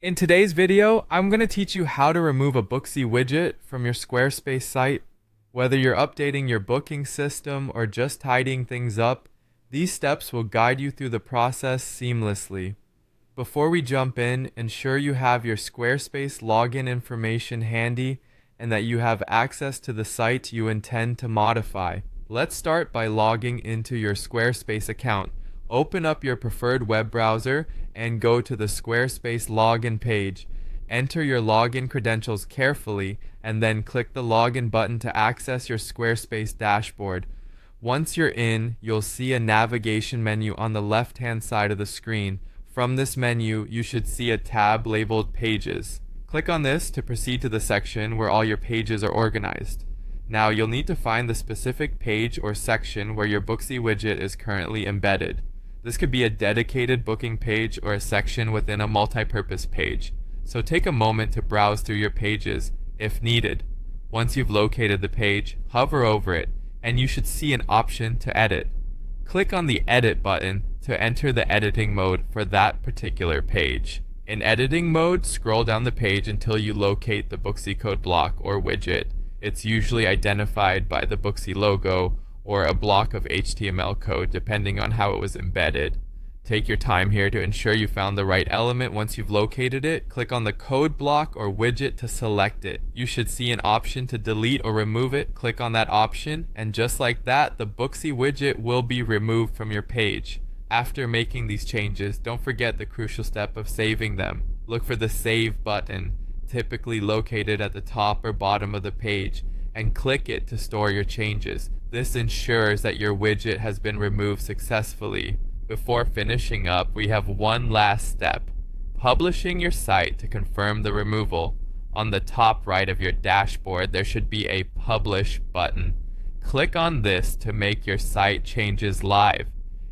In today's video, I'm going to teach you how to remove a Booksy widget from your Squarespace site. Whether you're updating your booking system or just tidying things up, these steps will guide you through the process seamlessly. Before we jump in, ensure you have your Squarespace login information handy and that you have access to the site you intend to modify. Let's start by logging into your Squarespace account. Open up your preferred web browser and go to the Squarespace login page. Enter your login credentials carefully and then click the login button to access your Squarespace dashboard. Once you're in, you'll see a navigation menu on the left-hand side of the screen. From this menu, you should see a tab labeled Pages. Click on this to proceed to the section where all your pages are organized. Now you'll need to find the specific page or section where your Booksy widget is currently embedded. This could be a dedicated booking page or a section within a multi-purpose page. So take a moment to browse through your pages if needed. Once you've located the page, hover over it and you should see an option to edit. Click on the Edit button to enter the editing mode for that particular page. In editing mode, scroll down the page until you locate the Booksy code block or widget. It's usually identified by the Booksy logo or a block of HTML code depending on how it was embedded. Take your time here to ensure you found the right element. Once you've located it, click on the code block or widget to select it. You should see an option to delete or remove it. Click on that option, and just like that, the Booksy widget will be removed from your page. After making these changes, don't forget the crucial step of saving them. Look for the Save button, typically located at the top or bottom of the page, and click it to store your changes. This ensures that your widget has been removed successfully. Before finishing up, we have one last step: publishing your site to confirm the removal. On the top right of your dashboard, there should be a Publish button. Click on this to make your site changes live.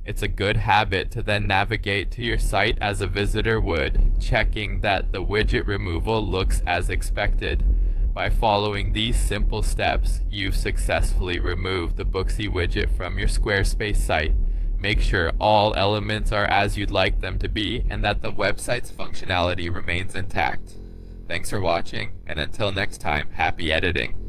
It's a good habit to then navigate to your site as a visitor would, checking that the widget removal looks as expected. By following these simple steps, you've successfully removed the Booksy widget from your Squarespace site. Make sure all elements are as you'd like them to be and that the website's functionality remains intact. Thanks for watching, and until next time, happy editing.